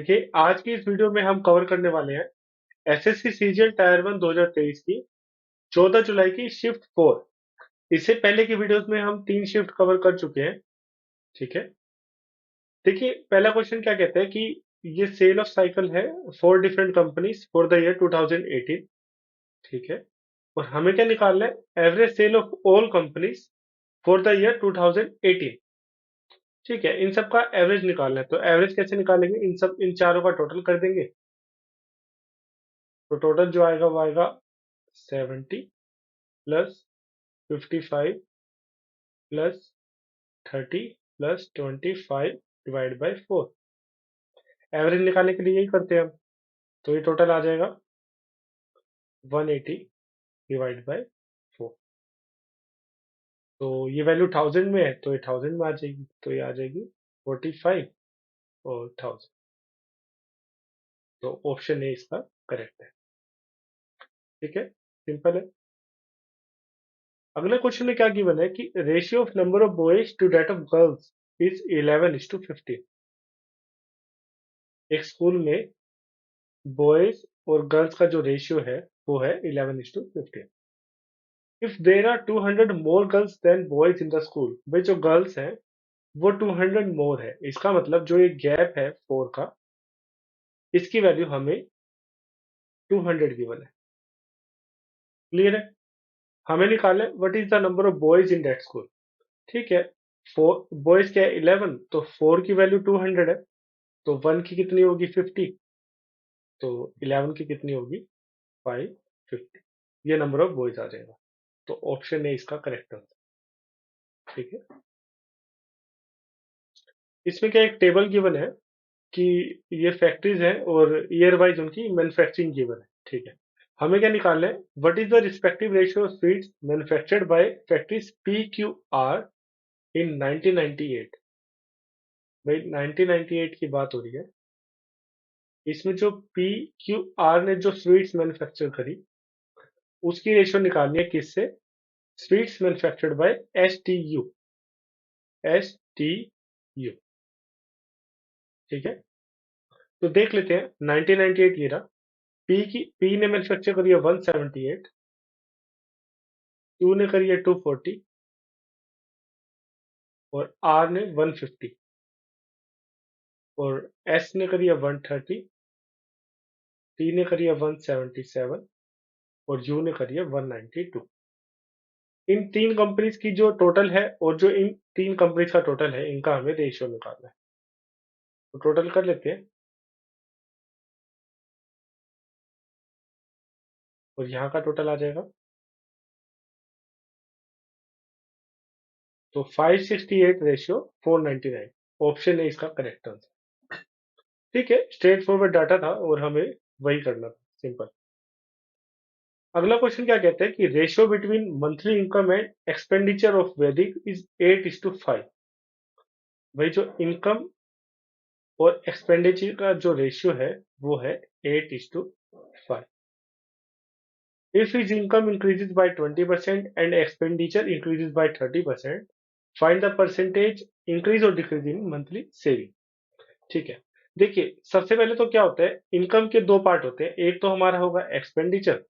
देखिए, आज की इस वीडियो में हम कवर करने वाले हैं एसएससी सीजीएल टायर 1 2023 की 14 जुलाई की शिफ्ट 4। इससे पहले की वीडियोस में हम 3 शिफ्ट कवर कर चुके हैं। ठीक है। देखिए, पहला क्वेश्चन क्या कहता है कि ये सेल ऑफ साइकिल है for different companies for the year 2018। ठीक है। और हमें क्या निकालना है, average sale of all companies for the year 2018। ठीक है, इन सब का एवरेज निकालना है। तो एवरेज कैसे निकालेंगे, इन चारों का टोटल कर देंगे। तो टोटल जो आएगा वो आएगा 70 plus 55 plus 30 plus 25 divide by 4। Average निकालने के लिए यही करते हैं हम। तो ये टोटल आ जाएगा 180 डिवाइड बाई 4। तो ये वैल्यू 1000 में है, तो ये 1000 में आ जाएगी। तो ये आ जाएगी 45 और 1000। तो ऑप्शन ए इसका करेक्ट है। ठीक है, सिंपल है। अगले क्वेश्चन में क्या गिवन है कि ratio of number of boys to that of girls is 11:15। एक स्कूल में बॉयज और गर्ल्स का जो रेशियो है वो है 11:15। If there are 200 more girls than boys in the school, भाई जो गर्ल्स हैं वो 200 मोर है। इसका मतलब जो ये गैप है 4 का, इसकी वैल्यू हमें 200 गिवन है। क्लियर है। हमें निकालना है what is the number of boys in that school. ठीक है। 4 बॉयज क्या है 11, तो 4 की वैल्यू 200 है। तो 1 की कितनी होगी 50, तो 11 की कितनी होगी 550। ये नंबर ऑफ बॉयज आ जाएगा। तो ऑप्शन ए इसका करेक्ट आंसर। ठीक है। इसमें क्या एक टेबल गिवन है कि ये फैक्ट्रीज हैं और ईयर वाइज उनकी मैन्युफैक्चरिंग गिवन है। ठीक है। हमें क्या निकालना है, what is the respective ratio of sweets manufactured by factories P Q R in 1998। भाई 1998 की बात हो रही है। इसमें जो पी क्यू आर ने जो स्वीट्स मैन्युफैक्चर करी उसकी रेशियो निकालनी है किससे, sweets manufactured by S T U. S T U. ठीक है। तो देख लेते हैं 1998 ये रहा। पी ने मैन्युफैक्चर करी है 178, क्यू ने करी है 240 और आर ने 150 और एस ने करी है 130, टी ने करी है 177 और यू ने करी है 192। इन तीन कंपनीज की जो टोटल है और जो इन तीन कंपनीज का टोटल है, इनका हमें रेशियो निकालना है। तो टोटल कर लेते हैं और यहाँ का टोटल आ जाएगा। तो 568 रेशियो 499। ऑप्शन है इसका करेक्ट आंसर। ठीक है, स्ट्रेट फॉरवर्ड डाटा था और हमें वही करना था, सिंपल। अगला क्वेश्चन क्या कहता है कि ratio between monthly income and expenditure of वैदिक इज 8:5। भाई जो इनकम और एक्सपेंडिचर का जो रेशियो है वो है 8:5। If his income increases by 20% and expenditure increases by 30%, find the percentage increase और डिक्रीज इन मंथली सेविंग। ठीक है। देखिए, सबसे पहले तो क्या होता है, इनकम के दो पार्ट होते हैं। एक तो हमारा होगा एक्सपेंडिचर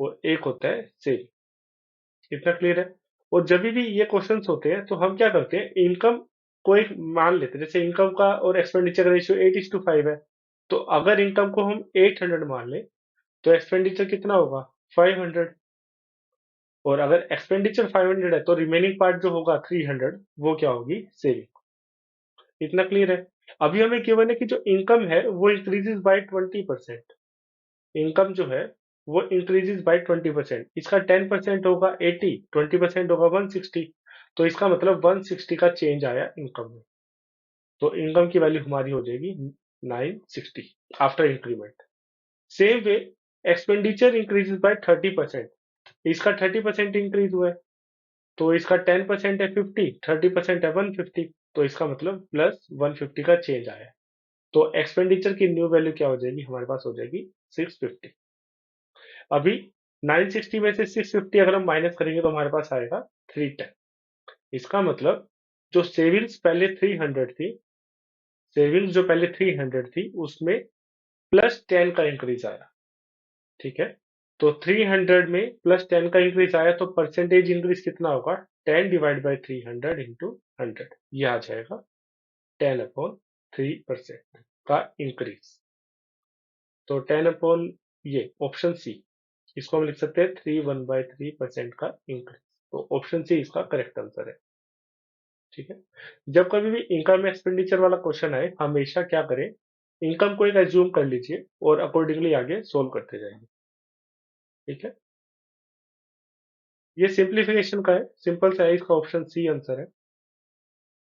और एक होता है सेविंग। इतना क्लियर है। और जब भी ये क्वेश्चंस होते हैं तो हम क्या करते हैं, इनकम को एक मान लेते हैं। जैसे इनकम का और एक्सपेंडिचर का रेशियो 8:5 है, तो अगर इनकम को हम 800 मान लें तो एक्सपेंडिचर कितना होगा 500। और अगर एक्सपेंडिचर 500 है तो रिमेनिंग पार्ट जो होगा 300, वो क्या होगी सेविंग। इतना क्लियर है। अभी हमें गिवन है कि जो इनकम है वो इंक्रीजेस बाय 20%। इनकम जो है वो इंक्रीजेस बाय 20%। इसका 10% होगा 80, 20% होगा 160। तो इसका मतलब 160 का चेंज आया इनकम में। तो इनकम की वैल्यू हमारी हो जाएगी 960 after increment. Same way expenditure increases by 30%। इसका 30% इंक्रीज हुआ है, तो इसका 10% है 50, 30% है 150। तो इसका मतलब प्लस 150 का चेंज आया है। तो एक्सपेंडिचर की न्यू वैल्यू क्या हो जाएगी, हमारे पास हो जाएगी 650। अभी 960 में से 650 अगर हम माइनस करेंगे तो हमारे पास आएगा 310। इसका मतलब जो सेविंग्स पहले 300 थी, सेविंग्स जो पहले 300 थी उसमें +10 का इंक्रीज आया, ठीक है। तो 300 में +10 का इंक्रीज आया तो परसेंटेज इंक्रीज कितना होगा, 10/300 × 100, ये आ जाएगा 10/3% का इंक्रीज। तो 10 ये ऑप्शन सी, इसको हम लिख सकते हैं 3 1/3% का इंक्रीज। तो ऑप्शन सी इसका करेक्ट आंसर है, ठीक है। जब कभी भी इनकम एक्सपेंडिचर वाला क्वेश्चन आए, हमेशा क्या करें, इनकम को एक एज्यूम कर लीजिए और अकॉर्डिंगली आगे सोल्व करते जाएंगे, ठीक है। ये सिंप्लीफिकेशन का है, सिंपल सा है, इसका ऑप्शन सी आंसर है।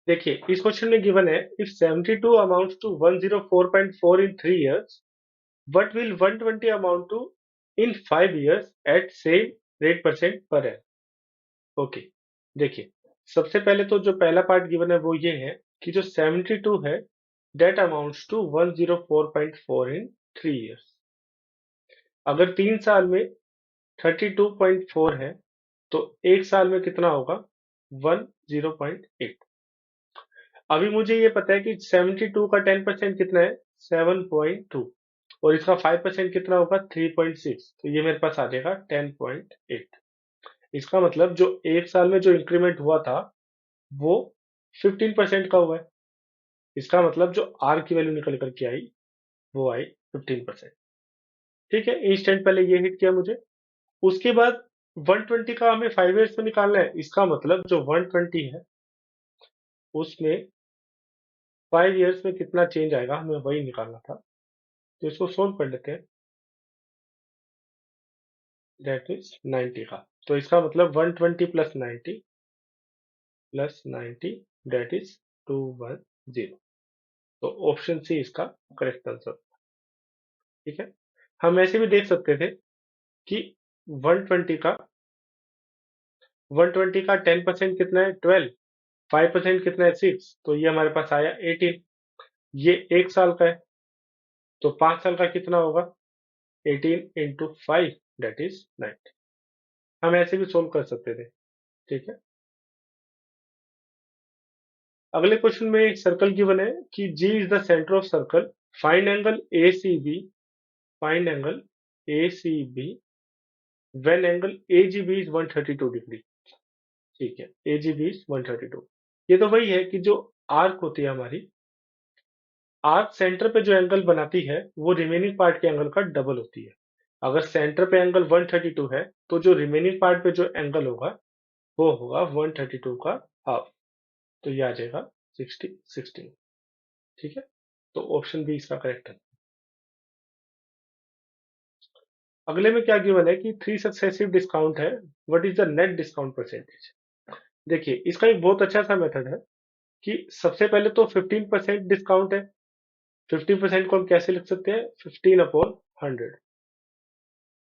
देखिए इस क्वेश्चन में गिवन है, if 72 amounts to 104.4 in 3 years, what will 120 amount to in 5 years at same rate percent per annum? Okay, देखिए सबसे पहले तो जो पहला पार्ट गिवन है वो ये है कि जो 72 है that amounts to 104.4 in 3 years। अगर 3 साल में 32.4 है तो एक साल में कितना होगा, 10.8। अभी मुझे ये पता है कि 72 का 10% कितना है, 7.2, और इसका 5% कितना होगा, 3.6। तो ये मेरे पास आ जाएगा 10.8। इसका मतलब जो एक साल में जो इंक्रीमेंट हुआ था वो 15% का हुआ है। इसका मतलब जो आर की वैल्यू निकल करके आई वो आई 15%, ठीक है। इंस्टेंट पहले ये हिट किया मुझे, उसके बाद 120 का हमें 5 ईयर्स में निकालना है। इसका मतलब जो 120 है उसमें 5 ईयर्स में कितना चेंज आएगा हमें वही निकालना था। तो इसको सोल्व कर लेते हैं, दैट इज 90 का। तो इसका मतलब 120 प्लस 90 दैट इज 210। तो ऑप्शन सी इसका करेक्ट आंसर, ठीक है। हम ऐसे भी देख सकते थे कि 120 का 120 का 10% कितना है, 12, 5% कितना है, 6, तो ये हमारे पास आया 18। ये एक साल का है तो 5 साल का कितना होगा, 18 × 5 दैट इज 90। हम ऐसे भी सोल्व कर सकते थे, ठीक है। अगले क्वेश्चन में एक सर्कल गिवन है कि G is the centre of circle, find angle ACB, find angle ACB when angle AGB is 132 degree, ठीक है। AGB is 132। ये तो वही है कि जो आर्क होती है हमारी, आर्क सेंटर पे जो एंगल बनाती है वो रिमेनिंग पार्ट के एंगल का डबल होती है। अगर सेंटर पे एंगल 132 है तो जो रिमेनिंग पार्ट पे जो एंगल होगा वो होगा 132 का हाफ। तो ये आ जाएगा 60 16, ठीक है। तो ऑप्शन बी इसका करेक्ट है। अगले में क्या गिवन है कि 3 सक्सेसिव डिस्काउंट है, what is the net discount percentage. देखिए इसका एक बहुत अच्छा सा मेथड है कि सबसे पहले तो 15% डिस्काउंट है। 15% को हम कैसे लिख सकते हैं, 15/100।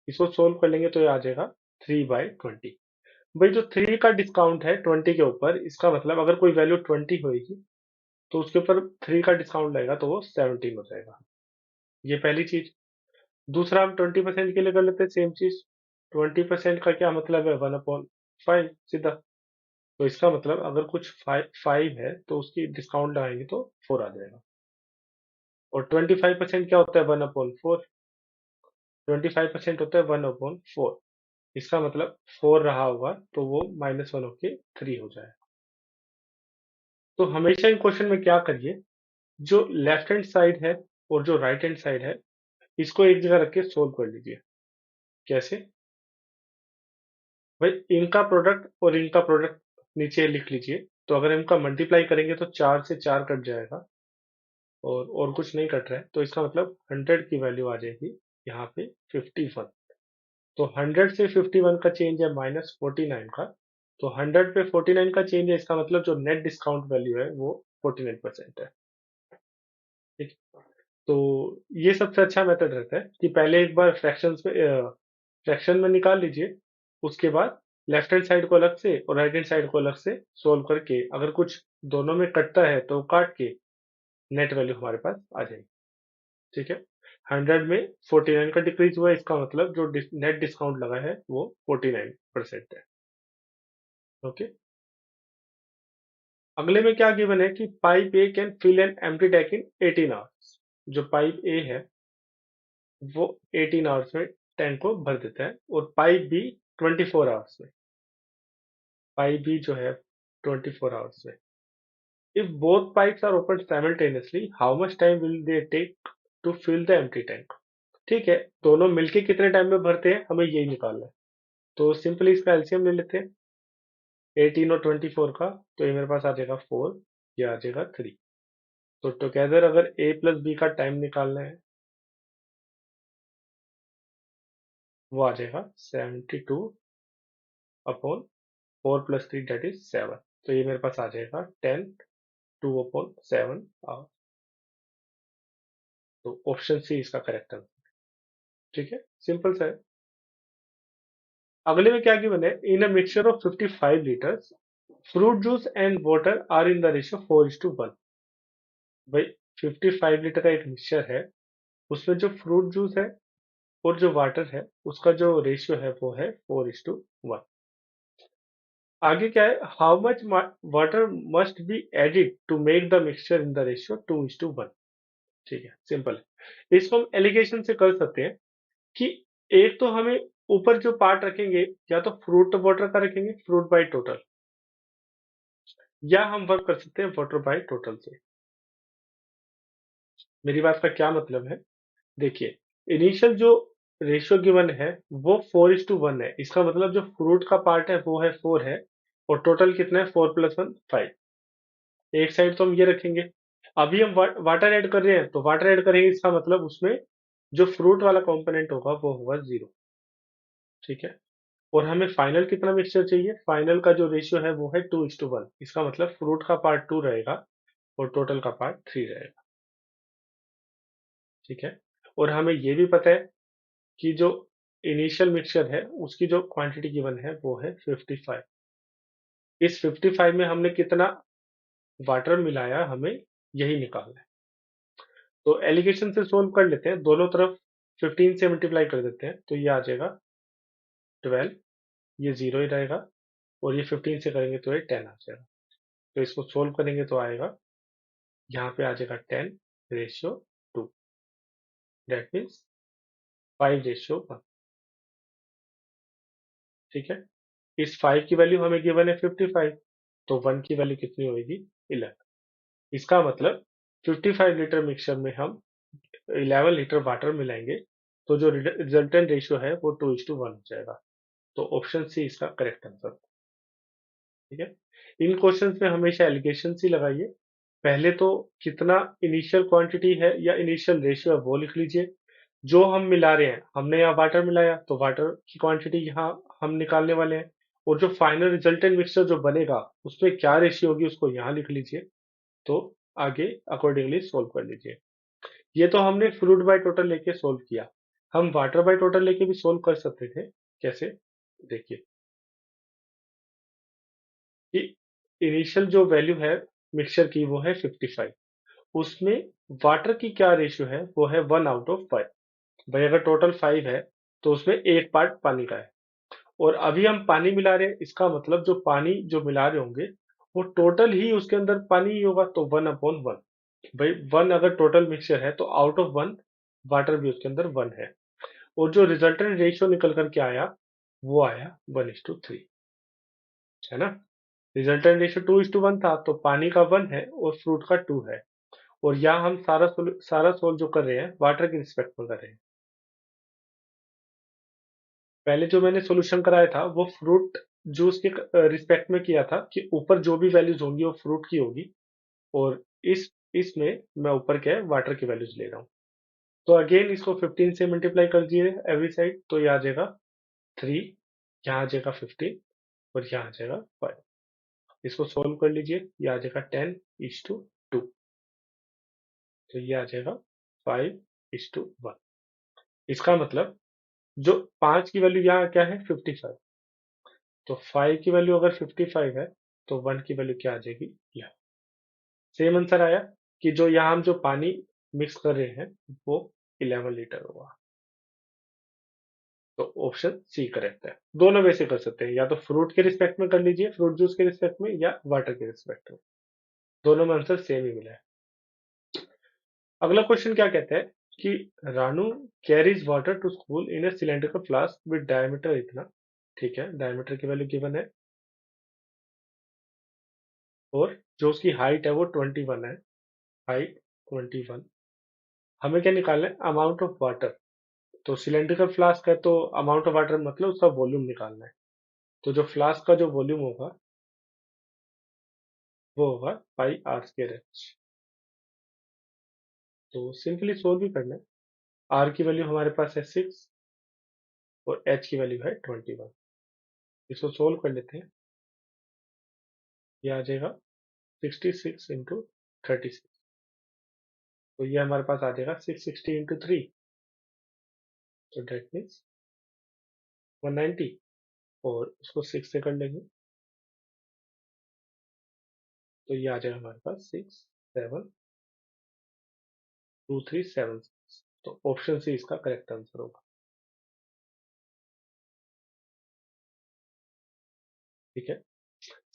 इसको सोल्व कर लेंगे तो ये आ जाएगा 3/20। भाई जो 3 का डिस्काउंट है 20 के ऊपर, इसका मतलब अगर कोई वैल्यू 20 होगी तो उसके ऊपर 3 का डिस्काउंट लगेगा तो वो 17 हो जाएगा। ये पहली चीज। दूसरा हम 20% के लिए कर लेते हैं सेम चीज। 20% का क्या मतलब है, 1/5 सीधा। तो इसका मतलब अगर कुछ 5 है तो उसकी डिस्काउंट लगाएंगे तो 4 आ जाएगा। और 25% क्या होता है, 1/4। 25% होता है 1/4। इसका मतलब 4 रहा होगा तो वो -1 होके 3 हो जाए। तो हमेशा इन क्वेश्चन में क्या करिए, जो लेफ्ट हैंड साइड है और जो राइट हैंड साइड है इसको एक जगह रख के सोल्व कर लीजिए। कैसे, भाई इनका प्रोडक्ट और इनका प्रोडक्ट नीचे लिख लीजिए। तो अगर इनका मल्टीप्लाई करेंगे तो 4 से 4 कट जाएगा और कुछ नहीं कट रहा है। तो इसका मतलब 100 की वैल्यू आ जाएगी यहाँ पे 51। तो 100 से 51 का चेंज है -49 का। तो 100 पे 49 का चेंज है, इसका मतलब जो नेट डिस्काउंट वैल्यू है वो 49% है, ठीक। तो ये सबसे अच्छा मेथड रहता है कि पहले एक बार फ्रैक्शन में निकाल लीजिए, उसके बाद लेफ्ट हैंड साइड को अलग से और राइट हैंड साइड को अलग से सोल्व करके अगर कुछ दोनों में कटता है तो काट के नेट वैल्यू हमारे पास आ जाएगी, ठीक है। 100 में 49 का डिक्रीज हुआ है, इसका मतलब जो नेट डिस्काउंट लगा है वो 49% है, ओके। अगले में क्या गिवन है कि pipe A can fill an empty tank in 18 hours. जो पाइप ए है वो 18 आवर्स में टैंक को भर देता है, और पाइप बी 24 आवर्स में। पाइप बी जो है 24 आवर्स में। If both pipes are open simultaneously, how much time will they take to fill the empty tank. ठीक है, दोनों मिलके कितने टाइम में भरते हैं, हमें यही निकालना है। तो सिंपली इसका एलसीएम ले लेते हैं, 18 और 24 का। तो ये मेरे पास आ जाएगा 4, ये आ जाएगा 3। तो टुगेदर अगर ए प्लस बी का टाइम निकालना है, वो आ जाएगा 72 अपॉन 4 प्लस 3 दैट इज 7। तो ये मेरे पास आ जाएगा 10, 2 अपॉन 7। तो ऑप्शन सी इसका करेक्ट आंसर। ठीक है, सिंपल सा है। अगले में क्या गिवन है, in a mixture of 55 litres fruit juice and water are in the ratio 4:1। भाई 55 लीटर का एक मिक्सचर है, उसमें जो फ्रूट जूस है और जो वाटर है उसका जो रेशियो है वो है 4:1। आगे क्या है, how much water must be added to make the mixture in the ratio 2:1। ठीक है, सिंपल है। इसको हम एलिगेशन से कर सकते हैं कि एक तो हमें ऊपर जो पार्ट रखेंगे, या तो फ्रूट वाटर का रखेंगे, फ्रूट बाय टोटल, या हम वर्क कर सकते हैं वाटर बाय टोटल से। मेरी बात का क्या मतलब है, देखिए, इनिशियल जो रेशियो गिवन है वो 4:1 है। इसका मतलब जो फ्रूट का पार्ट है वो है 4 है, और टोटल कितना है, 4 + 1 5। एक साइड तो हम ये रखेंगे। अभी हम वाटर ऐड कर रहे हैं, तो वाटर ऐड करेंगे, इसका मतलब उसमें जो फ्रूट वाला कंपोनेंट होगा वो होगा 0। ठीक है, और हमें फाइनल कितना मिक्सचर चाहिए, फाइनल का जो रेशियो है वो है 2:1। इसका मतलब फ्रूट का पार्ट 2 रहेगा और टोटल का पार्ट 3 रहेगा। ठीक है, और हमें ये भी पता है कि जो इनिशियल मिक्सचर है उसकी जो क्वांटिटी गिवन है वो है 55। इस 55 में हमने कितना वाटर मिलाया, हमें यही निकालना है। तो एलिगेशन से सोल्व कर लेते हैं, दोनों तरफ 15 से मल्टीप्लाई कर देते हैं, तो ये आ जाएगा 12, ये 0 ही रहेगा, और ये 15 से करेंगे तो ये 10 आ जाएगा। तो इसको सोल्व करेंगे तो आएगा, यहाँ पे आ जाएगा 10:2, दैट मीन्स 5:1। ठीक है, इस 5 की वैल्यू हमें गिवन है 55, तो 1 की वैल्यू कितनी होगी, 11। इसका मतलब 55 लीटर मिक्सचर में हम 11 लीटर वाटर मिलाएंगे, तो जो रिजल्टेंट रेशियो है वो 2:1 हो जाएगा। तो ऑप्शन सी इसका करेक्ट आंसर। ठीक है, इन क्वेश्चंस में हमेशा एलिगेशन ही लगाइए। पहले तो कितना इनिशियल क्वांटिटी है या इनिशियल रेशियो है वो लिख लीजिए। जो हम मिला रहे हैं, हमने यहाँ वाटर मिलाया तो वाटर की क्वांटिटी यहाँ हम निकालने वाले हैं, और जो फाइनल रिजल्टेंट मिक्सचर जो बनेगा उसमें क्या रेशियो होगी उसको यहाँ लिख लीजिए। तो आगे अकॉर्डिंगली सोल्व कर लीजिए। ये तो हमने फ्रूट बाय टोटल लेके सोल्व किया। हम वाटर बाय टोटल लेके भी सोल्व कर सकते थे। कैसे, देखिए कि इनिशियल जो वैल्यू है मिक्सचर की वो है 55, उसमें वाटर की क्या रेशियो है वो है 1/5। भाई अगर टोटल 5 है तो उसमें एक पार्ट पानी का है, और अभी हम पानी मिला रहे हैं, इसका मतलब जो पानी जो मिला रहे होंगे वो टोटल ही उसके अंदर पानी ही होगा, तो 1/1। भाई 1 अगर टोटल मिक्सचर है तो आउट ऑफ 1 वाटर भी उसके अंदर 1 है, और जो रिजल्टेंट रेशियो निकल करके आया वो आया 1:3, है ना। रिजल्टेंट रेशियो 2:1 था, तो पानी का 1 है और फ्रूट का 2 है। और यहाँ हम सारा सोल्व जो कर रहे हैं वाटर के रिस्पेक्ट में कर रहे हैं। पहले जो मैंने सॉल्यूशन कराया था वो फ्रूट जूस के रिस्पेक्ट में किया था, कि ऊपर जो भी वैल्यूज होंगी वो फ्रूट की होगी, और इसमें मैं ऊपर क्या है वाटर की वैल्यूज ले रहा हूँ। तो अगेन इसको 15 से मल्टीप्लाई कर दिए एवरी साइड, तो ये आ जाएगा 3, यहाँ आ जाएगा 15, और यहाँ आ जाएगा 5। इसको सोल्व कर लीजिए, ये आ जाएगा 10:2। तो ये आ जाएगा 5:1। इसका मतलब जो 5 की वैल्यू यहाँ क्या है 55, तो 5 की वैल्यू अगर 55 है तो 1 की वैल्यू क्या आ जाएगी, यह सेम आंसर आया, कि जो यहाँ हम जो पानी मिक्स कर रहे हैं वो 11 लीटर होगा। तो ऑप्शन सी करेक्ट है। दोनों वे से कर सकते हैं, या तो फ्रूट के रिस्पेक्ट में कर लीजिए, फ्रूट जूस के रिस्पेक्ट में, या वाटर के रिस्पेक्ट में। दोनों में आंसर सेम ही मिला है। अगला क्वेश्चन क्या कहता है कि Ranu carries water to school in a cylindrical flask with diameter इतना, ठीक है, डायमीटर की वैल्यू गिवन है, और जो उसकी हाइट है वो 21 है, हाइट 21। हमें क्या निकालना है, अमाउंट ऑफ वाटर। तो सिलेंड्रिकल फ्लास्क है तो अमाउंट ऑफ वाटर मतलब उसका वॉल्यूम निकालना है। तो जो फ्लास्क का जो वॉल्यूम होगा वो होगा पाई आर स्क्वायर एच। तो सिंपली सोल्व भी करना है। आर की वैल्यू हमारे पास है 6 और एच की वैल्यू है 21। इसको सोल्व कर लेते हैं। ये आ जाएगा 66 इंटू 36। तो ये हमारे पास आ जाएगा 660 इंटू 3। तो डेट मीन्स 190, और उसको 6 से कर लेंगे तो ये आ जाएगा हमारे पास 67237। तो ऑप्शन सी इसका करेक्ट आंसर होगा। ठीक है,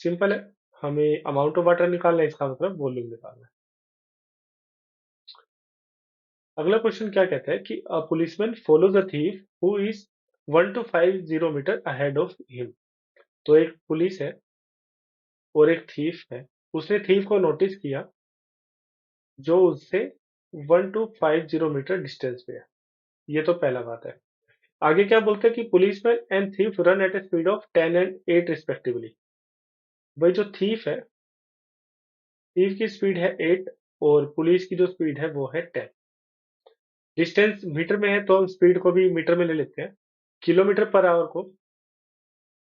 सिंपल है। हमें अमाउंट ऑफ वाटर निकालना है, इसका मतलब वॉल्यूम निकालना है। अगला क्वेश्चन क्या कहता है कि a policeman follows a thief who is 1 to 50 metre ahead of him. तो एक पुलिस है और एक थीफ है, उसने थीफ को नोटिस किया जो उससे 1 to 50 मीटर डिस्टेंस पे है। ये तो पहला बात है। आगे क्या बोलते हैं कि policeman and thief run at A speed of 10 and 8 respectively. भाई जो थीफ की स्पीड है 8 और पुलिस की जो स्पीड है वो है 10। डिस्टेंस मीटर में है तो हम स्पीड को भी मीटर में ले लेते हैं। किलोमीटर पर आवर को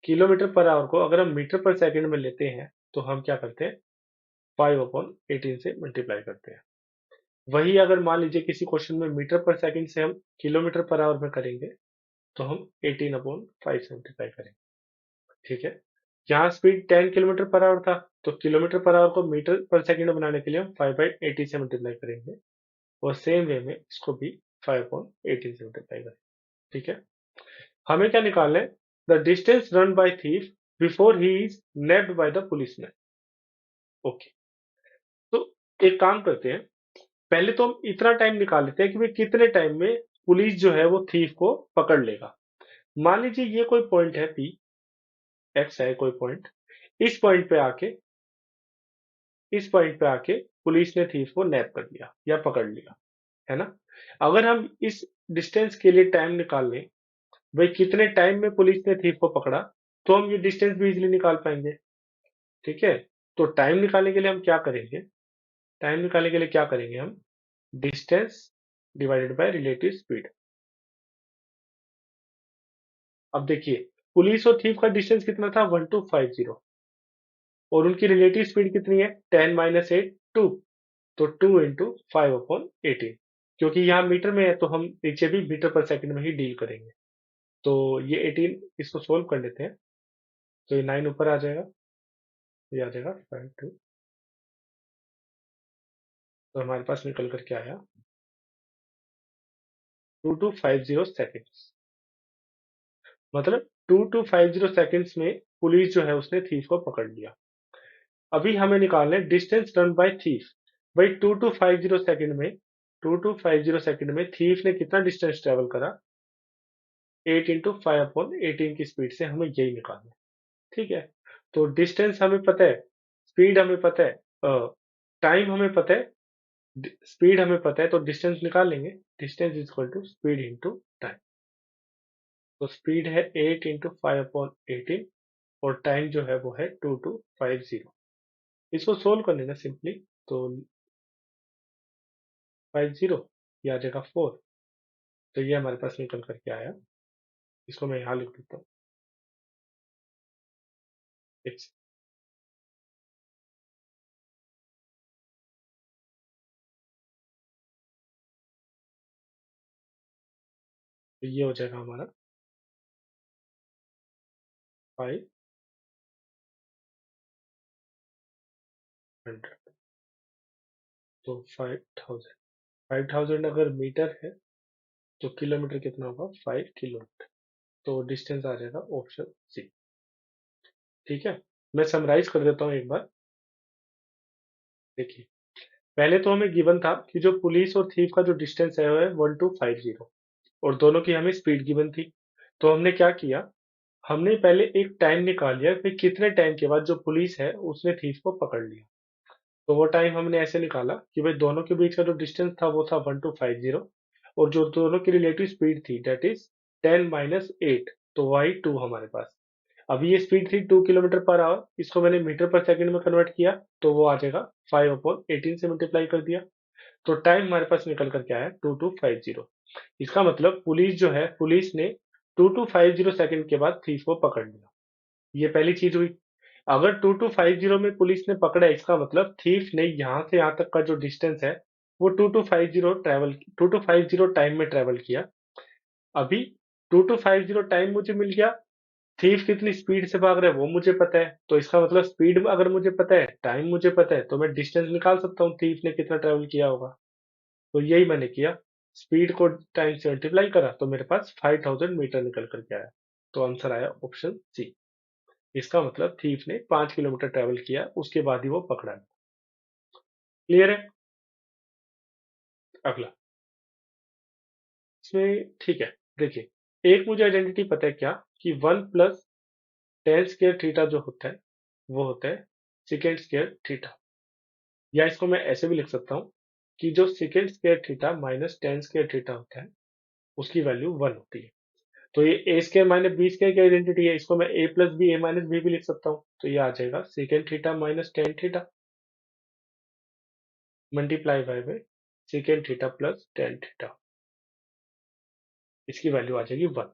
किलोमीटर पर आवर को अगर हम मीटर पर सेकंड में लेते हैं तो हम क्या करते हैं, 5/18 से मल्टीप्लाई करते हैं। वही अगर मान लीजिए किसी क्वेश्चन में मीटर पर सेकंड से हम किलोमीटर पर आवर में करेंगे तो हम 18/5 से मल्टीप्लाई करेंगे। ठीक है, यहाँ स्पीड 10 किलोमीटर पर आवर था तो किलोमीटर पर आवर को मीटर पर सेकंड बनाने के लिए हम 5/80 से मल्टीप्लाई करेंगे, और सेम वे में इसको भी 5/18 से मल्टीप्लाई करेंगे। ठीक है, हमें क्या निकालना है, the distance run by thief before he is nabbed by the policeman. Okay, तो एक काम करते हैं, पहले तो हम इतना टाइम निकाल लेते हैं कि भाई कितने टाइम में पुलिस जो है वो थीफ को पकड़ लेगा। मान लीजिए ये कोई पॉइंट है पी, एक्स है कोई पॉइंट, इस पॉइंट पे आके इस पॉइंट पे आके पुलिस ने थीफ को नैप कर लिया या पकड़ लिया, है ना। अगर हम इस डिस्टेंस के लिए टाइम निकाल लें, भाई कितने टाइम में पुलिस ने थीफ को पकड़ा, तो हम ये डिस्टेंस भी इजिली निकाल पाएंगे। ठीक है, तो टाइम निकालने के लिए हम क्या करेंगे, टाइम निकालने के लिए क्या करेंगे हम, distance divided by relative speed. अब देखिए, पुलिस और थीफ का डिस्टेंस कितना था, 1250, और उनकी रिलेटिव स्पीड कितनी है, 10 - 8 2। तो 2 × 5/18, क्योंकि यहाँ मीटर में है तो हम नीचे भी मीटर पर सेकंड में ही डील करेंगे। तो ये 18, इसको सोल्व कर लेते हैं। तो ये 9 ऊपर आ जाएगा, ये आ जाएगा 5 2। तो हमारे पास निकल कर क्या आया, 2250 सेकेंड्स। मतलब 2250 सेकेंड्स में पुलिस जो है उसने थीफ को पकड़ लिया। अभी हमें निकालना है डिस्टेंस रन बाय थीफ। भाई 2250 सेकेंड में थीफ ने कितना डिस्टेंस ट्रेवल करा, 8 × 5/18 की स्पीड से हमें यही निकालना है। ठीक है, तो डिस्टेंस हमें पता है, स्पीड हमें पता है, टाइम हमें पता है, स्पीड हमें पता है, तो डिस्टेंस निकाल लेंगे। Distance is equal to speed into time. तो स्पीड है 8 × 5/18 और टाइम जो है वो है 2250। इसको सोल्व कर लेना सिंपली। तो 50, ये आ जाएगा 4। तो ये हमारे पास निकल करके आया। इसको मैं यहाँ लिख देता हूँ, एक तो ये हो जाएगा हमारा 500। तो 5000, 5000 अगर मीटर है तो किलोमीटर कितना होगा, 5 किलोमीटर। तो डिस्टेंस आ जाएगा ऑप्शन सी। ठीक है, मैं समराइज कर देता हूँ एक बार। देखिए, पहले तो हमें गिवन था कि जो पुलिस और थीफ का जो डिस्टेंस है वो है 1250 और दोनों की हमें स्पीड गिवन थी। तो हमने क्या किया, हमने पहले एक टाइम निकाल लिया फिर कितने टाइम के बाद जो पुलिस है उसने थीफ को पकड़ लिया। तो वो टाइम हमने ऐसे निकाला कि भाई दोनों के बीच का जो डिस्टेंस था वो था 1250 और जो दोनों की रिलेटिव स्पीड थी दैट इज 10 - 8, तो वाई 2 हमारे पास। अभी ये स्पीड थी 2 किलोमीटर पर आवर, इसको मैंने मीटर पर सेकंड में कन्वर्ट किया तो वो आ जाएगा 5/18 से मल्टीप्लाई कर दिया। तो टाइम हमारे पास निकल कर क्या है 2250। इसका मतलब पुलिस जो है, पुलिस ने 2250 सेकंड के बाद थीफ को पकड़ लिया। ये पहली चीज हुई। अगर 2250 में पुलिस ने पकड़ा, इसका मतलब थीफ ने यहाँ से यहाँ तक का जो डिस्टेंस है वो 2250 टाइम में ट्रेवल किया। अभी 2250 टाइम मुझे मिल गया, थीफ कितनी स्पीड से भाग रहा है वो मुझे पता है, तो इसका मतलब स्पीड अगर मुझे पता है, टाइम मुझे पता है, तो मैं डिस्टेंस निकाल सकता हूँ थीफ ने कितना ट्रेवल किया होगा। तो यही मैंने किया, स्पीड को टाइम से मल्टीप्लाई करा तो मेरे पास 5000 मीटर निकल करके आया। तो आंसर आया ऑप्शन सी। इसका मतलब थीफ ने 5 किलोमीटर ट्रेवल किया उसके बाद ही वो पकड़ा गया। क्लियर है? अगला इसमें ठीक है। देखिए, एक मुझे आइडेंटिटी पता है क्या, कि 1 + tan² जो होता है वो होता है sec²θ। या इसको मैं ऐसे भी लिख सकता हूँ कि जो sec² माइनस tan² होता है उसकी वैल्यू 1 होती है। तो ये a² - b² की आइडेंटिटी है, इसको मैं a+b a-b भी लिख सकता हूँ। तो ये आ जाएगा sec² minus tan² multiply by sec² plus tan²। इसकी वैल्यू आ जाएगी 1।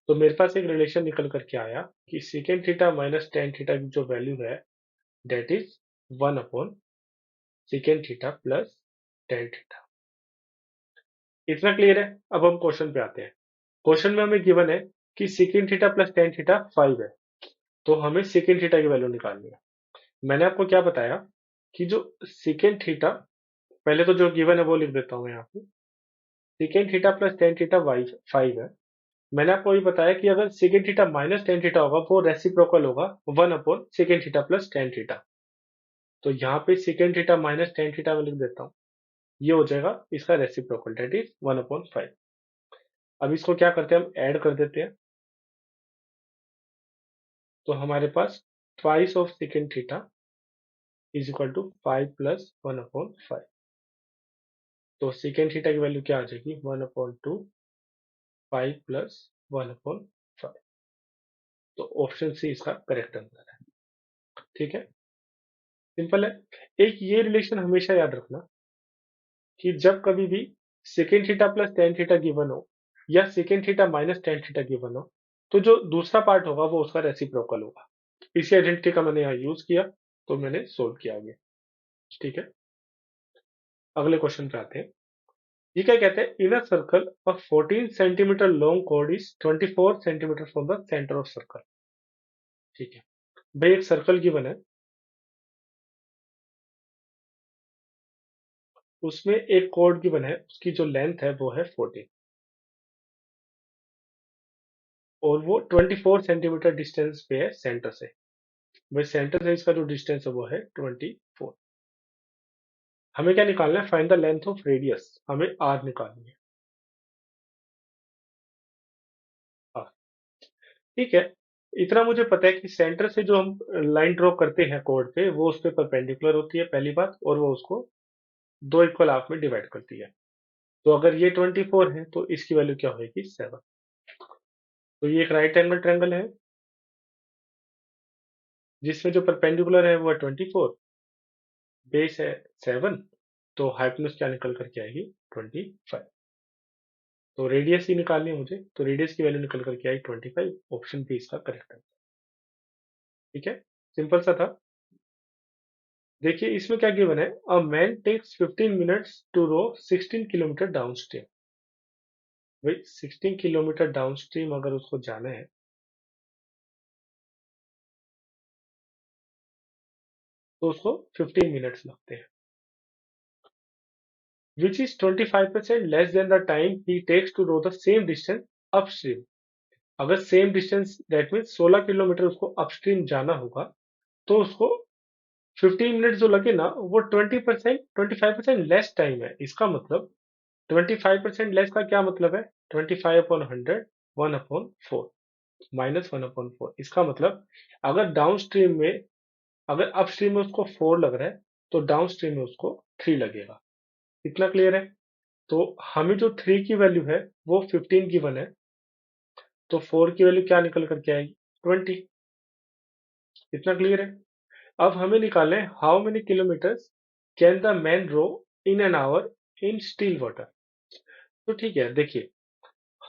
तो मेरे पास एक रिलेशन निकल करके आया कि sec² माइनस tan² की जो वैल्यू है that is 1/sec² plus tan²। इतना क्लियर है? अब हम क्वेश्चन पे आते हैं। क्वेश्चन में हमें गिवन है कि sec² प्लस tan² 5 है, तो हमें sec² की वैल्यू निकालनी है। मैंने आपको क्या बताया कि जो sec², पहले तो जो गिवन है वो लिख देता हूँ मैं यहाँ पे। sec² प्लस tan² 5 है। मैंने आपको ये बताया कि अगर sec² माइनस tan² होगा वो रेसिप्रोकल होगा 1/sec² प्लस tan²। तो यहाँ पे sec² माइनस tan² में लिख देता हूँ, ये हो जाएगा इसका रेसिप्रोकल दैट इज 1/5। अब इसको क्या करते हैं, हम ऐड कर देते हैं। तो हमारे पास twice of sec² is equal to 5 plus 1/5। तो sec² की वैल्यू क्या आ जाएगी 1/2 5 प्लस 1/5। तो ऑप्शन सी इसका करेक्ट आंसर है। ठीक है, सिंपल है। एक ये रिलेशन हमेशा याद रखना कि जब कभी भी sec² प्लस tan² गिवन हो या sec² माइनस tan² गिवन हो, तो जो दूसरा पार्ट होगा वो उसका रेसिप्रोकल होगा। इसी आइडेंटिटी का मैंने यहाँ यूज किया, तो मैंने सोल्व किया आगे। ठीक है, अगले क्वेश्चन पे आते हैं। ये क्या कहते हैं, in a circle a 14 centimetre long chord is 24 centimetre from the centre of circle. ठीक है भाई, एक सर्कल गिवन है, उसमें एक कॉर्ड गिवन है, उसकी जो लेंथ है वो है 14 और वो 24 सेंटीमीटर डिस्टेंस पे है सेंटर से। भाई सेंटर से इसका जो डिस्टेंस है वो है 24। हमें क्या निकालना है, find the length of radius, हमें आर निकालनी है। आर, ठीक है। इतना मुझे पता है कि सेंटर से जो हम लाइन ड्रॉ करते हैं कोड पे, वो उस पे परपेंडिकुलर होती है पहली बात, और वो उसको दो इक्वल हाफ में डिवाइड करती है। तो अगर ये 24 है तो इसकी वैल्यू क्या होगी 7। तो ये एक राइट एंगल ट्रायंगल है जिसमें जो परपेंडिकुलर है वो है 24, बेस है 7, तो हाइपोटेन्यूज क्या निकल करके आएगी 25। तो रेडियस ही निकालनी है मुझे, तो रेडियस की वैल्यू निकल करके आई 25। ऑप्शन बी इसका करेक्ट है। ठीक है, सिंपल सा था। देखिए इसमें क्या गिवन है, a man takes 15 minutes to row 16 kilometre downstream. भाई 16 किलोमीटर डाउन स्ट्रीम अगर उसको जाना है तो उसको 15 मिनट्स लगते हैं, which is 25% less than the time he takes to row the same distance upstream। अगर same distance that means 16 kilometre उसको अपस्ट्रीम जाना होगा तो उसको 15 मिनट जो लगे ना वो 20%, 25% लेस टाइम है। इसका मतलब 25% लेस का क्या मतलब है? 25/100, 1/4, -1/4। इसका मतलब अगर डाउन स्ट्रीम में, अगर अप स्ट्रीम में उसको 4 लग रहा है तो डाउन स्ट्रीम में उसको 3 लगेगा। इतना क्लियर है? तो हमें जो 3 की वैल्यू है वो 15 गिवन है, तो 4 की वैल्यू क्या निकल करके आएगी? 20। इतना क्लियर है? अब हमें निकालना है how many kilometres can the man row in an hour in still water. तो ठीक है, देखिए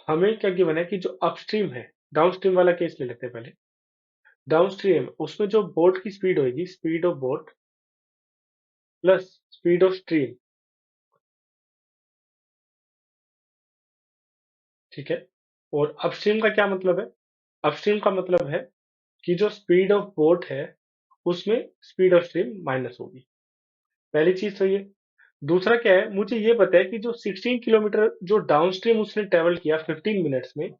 हमें क्या गिवन है कि जो अपस्ट्रीम है, डाउनस्ट्रीम वाला केस ले लेते हैं पहले। डाउनस्ट्रीम उसमें जो बोट की स्पीड होगी, speed of boat plus speed of stream, ठीक है। और अपस्ट्रीम का क्या मतलब है? अपस्ट्रीम का मतलब है कि जो स्पीड ऑफ बोट है उसमें स्पीड ऑफ स्ट्रीम माइनस होगी। पहली चीज तो ये। दूसरा क्या है, मुझे ये पता है कि जो 16 किलोमीटर जो डाउनस्ट्रीम उसने ट्रेवल किया 15 मिनट्स में,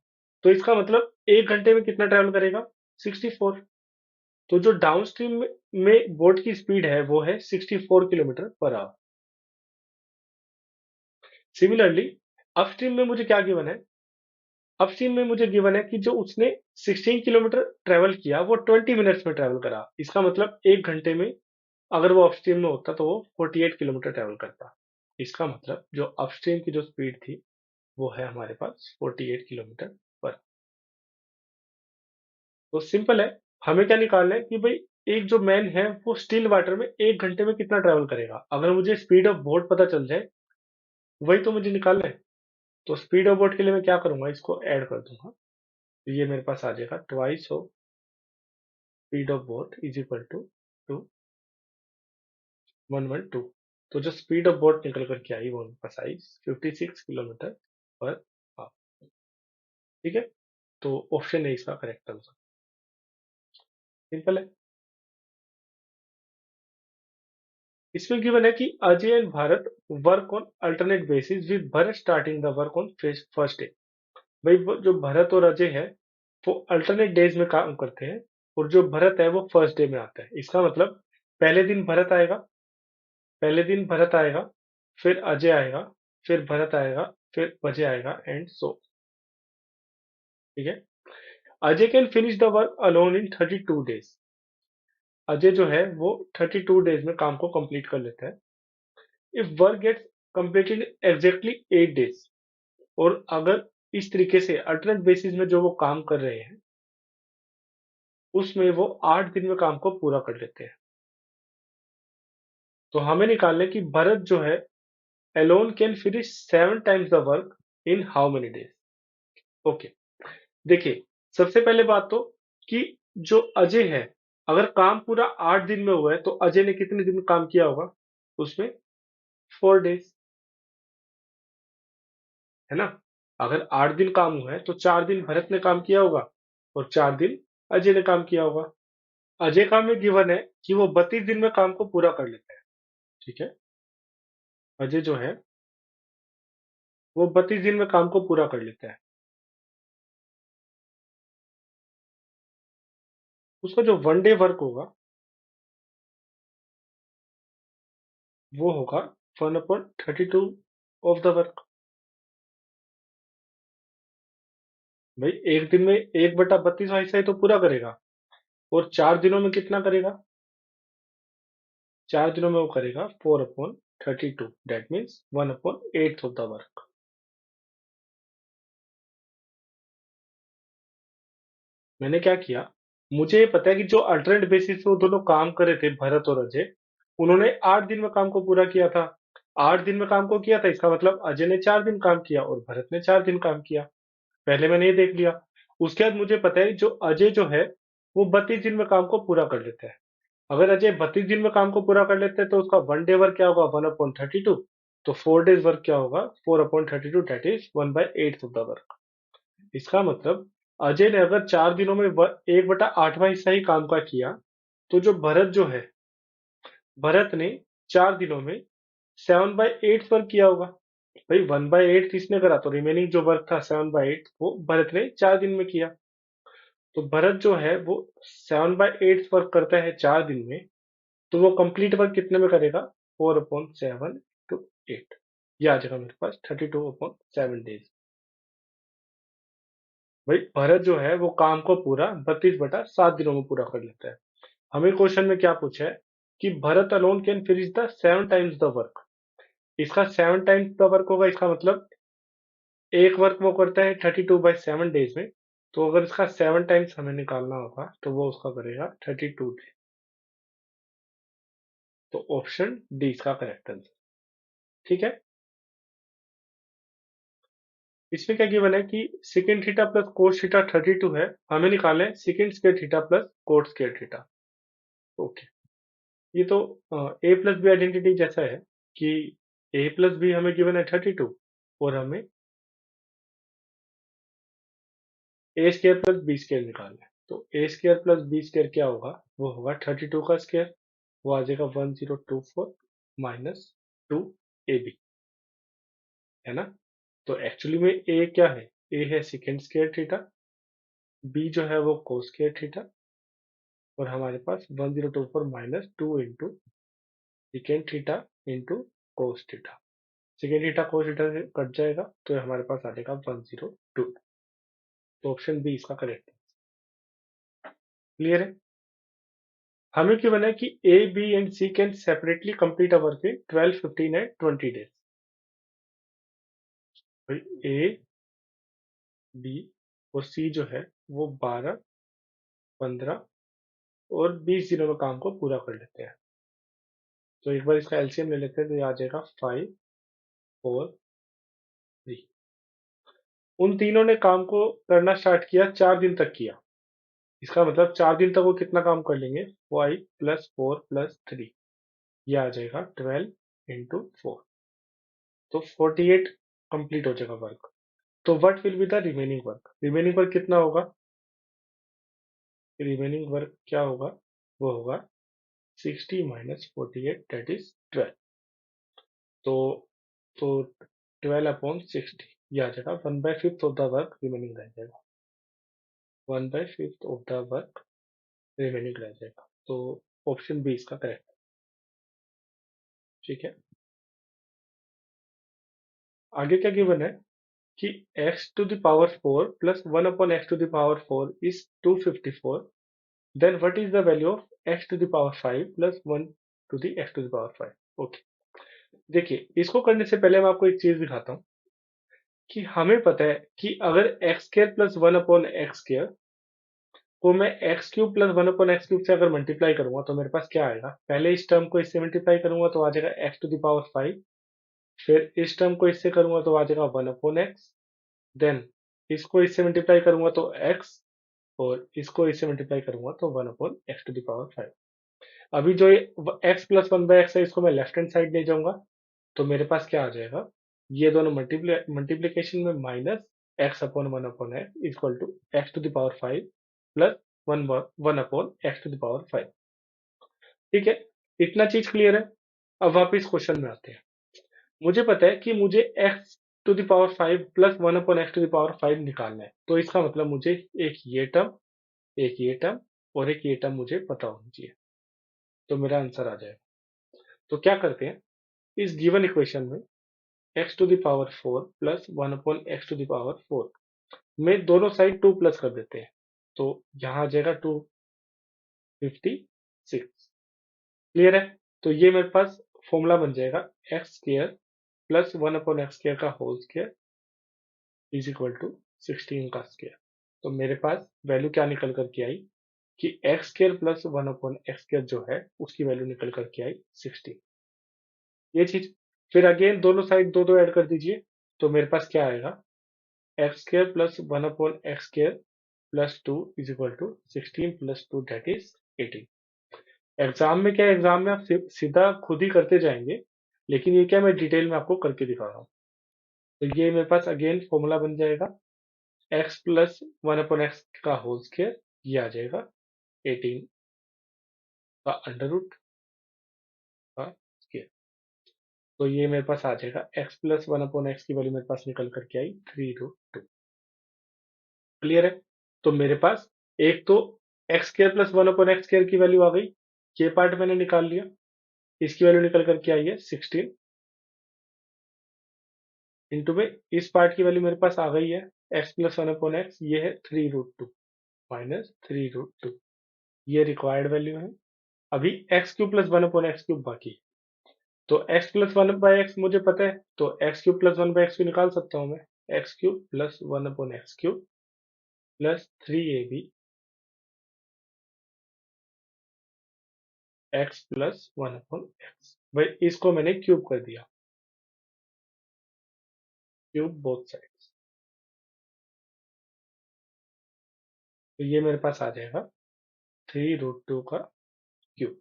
तो इसका मतलब 1 घंटे में कितना ट्रेवल करेगा? 64। तो जो डाउनस्ट्रीम में बोट की स्पीड है वो है 64 kilometre per hour. Similarly upstream में मुझे क्या गिवन है? अपस्ट्रीम में मुझे गिवन है कि जो उसने 16 किलोमीटर ट्रेवल किया वो 20 मिनट्स में ट्रेवल करा। इसका मतलब 1 घंटे में अगर वो अपस्ट्रीम में होता तो वो 48 किलोमीटर ट्रेवल करता। इसका मतलब जो अपस्ट्रीम की जो स्पीड थी वो है हमारे पास 48 किलोमीटर पर। तो सिंपल है। हमें क्या निकालना है कि भाई एक जो मैन है वो स्टिल वाटर में 1 घंटे में कितना ट्रेवल करेगा। अगर मुझे स्पीड ऑफ बोट पता चल जाए, वही तो मुझे निकालना है। तो स्पीड ऑफ बोट के लिए मैं क्या करूंगा, इसको ऐड कर दूंगा, तो ये मेरे पास आ जाएगा twice of speed of boat is equal to 112। तो जो स्पीड ऑफ बोट निकल करके आई वो मेरे पास आई 56 किलोमीटर पर आवर। ठीक है, तो ऑप्शन है इसका करेक्ट आंसर। सिंपल है। इसमें गिवन है कि Ajay and Bharat work on alternate basis with Bharat starting the work on first day. भाई जो भरत और अजय है वो अल्टरनेट डेज में काम करते हैं, और जो भरत है वो फर्स्ट डे में आता है। इसका मतलब पहले दिन भरत आएगा, पहले दिन भरत आएगा, फिर अजय आएगा, फिर भरत आएगा, फिर अजय आएगा एंड सो। ठीक है। Ajay can finish the work alone in 32 days. Ajay जो है वो 32 डेज में काम को कंप्लीट कर लेता है। If work gets completed exactly 8 days, और अगर इस तरीके से अल्टरनेट बेसिस में जो वो काम कर रहे हैं उसमें वो 8 दिन में काम को पूरा कर लेते हैं, तो हमें निकालना है कि भरत जो है alone can finish 7 times the work in how many days. Okay, देखिए सबसे पहले बात तो कि जो अजय है, अगर काम पूरा 8 दिन में हुआ है तो अजय ने कितने दिन काम किया होगा उसमें? 4 डेज, है ना। अगर 8 दिन काम हुआ है तो 4 दिन भरत ने काम किया होगा और 4 दिन अजय ने काम किया होगा। अजय का में गिवन है कि वो 32 दिन में काम को पूरा कर लेता है। ठीक है, अजय जो है वो 32 दिन में काम को पूरा कर लेता है। उसका जो 1 डे वर्क होगा वो होगा 1/32 ऑफ द वर्क। भाई एक दिन में 1/32 हिस्सा ही तो पूरा करेगा, और 4 दिनों में कितना करेगा? 4 दिनों में वो करेगा 4/32, that means 1/8 of the work. मैंने क्या किया, मुझे ये पता है कि जो अल्टरनेट बेसिस पे वो दोनों काम कर रहे थे भरत और अजय, उन्होंने 8 दिन में काम को पूरा किया था। 8 दिन में काम को किया था, इसका मतलब अजय ने 4 दिन काम किया और भरत ने 4 दिन काम किया। पहले मैंने ये देख लिया। उसके बाद मुझे पता है जो अजय जो है वो 32 दिन में काम को पूरा कर लेता है। अगर अजय 32 दिन में काम को पूरा कर लेता है तो उसका 1 डे वर्क क्या होगा? 1/32। तो 4 डेज वर्क क्या होगा? 4/32, that is 1/8 of the work. इसका मतलब अजय ने अगर 4 दिनों में 1/8वां हिस्सा ही काम का किया, तो जो भरत जो है, भरत ने 4 दिनों में 7/8 वर्क किया होगा। भाई 1/8 इसने करा तो रिमेनिंग जो वर्क था 7/8 वो भरत ने 4 दिन में किया। तो भरत जो है वो 7/8 वर्क करता है 4 दिन में, तो वो कंप्लीट वर्क कितने में करेगा? 4/7 ये आ जाएगा मेरे पास 32/7 डेज। भाई भरत जो है वो काम को पूरा 32/7 दिनों में पूरा कर लेता है। हमें क्वेश्चन में क्या पूछा है कि Bharat alone can finish the 7 times the work. इसका 7 टाइम्स द वर्क होगा, इसका मतलब एक वर्क वो करता है 32/7 डेज में। तो अगर इसका 7 टाइम्स हमें निकालना होगा तो वो उसका करेगा 32 डेज। तो ऑप्शन डी इसका करेक्ट आंसर। ठीक है। इसमें क्या गिवन है कि second theta plus cos theta 32 है, हमें निकालना है second square theta plus coat square theta. Okay. ये तो ए प्लस बी आइडेंटिटी जैसा है कि ए प्लस बी हमें गिवन है 32 और हमें ए स्क्वायर प्लस बी स्क्वायर निकालना है। तो ए स्क्वायर प्लस बी स्क्वायर क्या होगा? वो होगा 32 का स्क्वायर, वो आ जाएगा 1024 माइनस 2ab, है ना। तो एक्चुअली में ए क्या है? ए है सेकेंड स्क्वायर थीटा, बी जो है वो कोस स्क्वायर थीटा, और हमारे पास 1024 minus 2 into second theta into cos theta. Second theta cos theta से कट जाएगा तो हमारे पास आ जाएगा 102। तो ऑप्शन बी इसका करेक्ट है। क्लियर है। हमें क्यों बना है कि A B and C can separately complete a work in 12, 15 and 20 days. A B और सी जो है वो 12, 15 और 20 दिनों में काम को पूरा कर लेते हैं। तो एक बार इसका एलसीएम ले लेते हैं तो ये आ जाएगा 5, 4, 3। उन तीनों ने काम को करना स्टार्ट किया, 4 दिन तक किया। इसका मतलब 4 दिन तक वो कितना काम कर लेंगे? 5 + 4 + 3, ये आ जाएगा 12 × 4। तो 48 कंप्लीट हो जाएगा वर्क। तो what will be the remaining work? Remaining work कितना होगा? रिमेनिंग वर्क क्या होगा? वो होगा 60 माइनस 48 दैट इज 12। तो तो 12/60 ये आ जाएगा 1/5 ऑफ द वर्क रिमेनिंग रह जाएगा। 1/5 ऑफ द वर्क रिमेनिंग रह जाएगा। तो ऑप्शन बी इसका करेक्ट। ठीक है। आगे क्या गिवन है कि x⁴ plus 1/x⁴ is 254, then what is the value of x⁵ plus 1/x⁵? Okay. देखिए, इसको करने से पहले मैं आपको एक चीज दिखाता हूँ कि हमें पता है कि अगर x² plus 1/x² को मैं x³ plus 1/x³ से अगर मल्टीप्लाई करूंगा तो मेरे पास क्या आएगा? पहले इस टर्म को इससे मल्टीप्लाई करूंगा तो आ जाएगा x⁵, फिर इस टर्म को इससे करूंगा तो आ जाएगा 1/x, देन इसको इससे मल्टीप्लाई करूंगा तो x, और इसको इससे मल्टीप्लाई करूंगा तो 1/x⁵। अभी जो ये x प्लस 1/x है इसको मैं लेफ्ट हैंड साइड ले जाऊंगा तो मेरे पास क्या आ जाएगा? ये दोनों मल्टीप्लीकेशन में minus x/1/x equal to x⁵ plus 1/x⁵। ठीक है। इतना चीज क्लियर है। अब वापिस क्वेश्चन में आते हैं। मुझे पता है कि मुझे x⁵ प्लस 1/x⁵ निकालना है। तो इसका मतलब मुझे एक ये टर्म, एक ये टर्म और एक ये टर्म मुझे पता होनी चाहिए। तो मेरा आंसर आ जाएगा। तो क्या करते हैं, इस गिवन इक्वेशन में x⁴ प्लस 1/x⁴ में दोनों साइड 2 प्लस कर देते हैं। तो यहाँ आ जाएगा 256। क्लियर है। तो ये मेरे पास फॉर्मूला बन जाएगा x² प्लस 1/x² का whole square is equal to 16 का स्क्वायर। तो मेरे पास वैल्यू क्या निकल करके आई कि x² प्लस 1/x² जो है उसकी वैल्यू निकल करके आई 16। ये चीज। फिर अगेन दोनों साइड दो दो ऐड कर दीजिए तो मेरे पास क्या आएगा? x² plus 1/x² plus 2 is equal to 16 plus 2 that is 18। Exam में क्या है, एग्जाम में आप सीधा खुद ही करते जाएंगे, लेकिन ये क्या मैं डिटेल में आपको करके दिखा रहा हूँ। तो ये मेरे पास अगेन फॉर्मूला बन जाएगा x प्लस 1/x का होल स्क्वायर, ये आ जाएगा 18 का अंडर रूट का स्क्वायर। तो ये मेरे पास आ जाएगा x प्लस 1/x की वैल्यू मेरे पास निकल करके आई 3√2। क्लियर है। तो मेरे पास एक तो x² प्लस 1/x² की वैल्यू आ गई, ये पार्ट मैंने निकाल लिया, इसकी वैल्यू निकल करके आई है 16 इंटू में इस पार्ट की वैल्यू मेरे पास आ गई है x plus one upon x, ये है 3√2 माइनस 3√2, ये रिक्वायर्ड वैल्यू है। अभी x cube plus one upon x cube बाकी है। तो x plus one by x मुझे पता है, तो x cube plus one by x cube निकाल सकता हूँ मैं। X cube plus one upon x cube plus 3ab x plus one upon x, भाई इसको मैंने क्यूब कर दिया, क्यूब बोथ साइड्स। तो ये मेरे पास आ जाएगा 3√2 का क्यूब।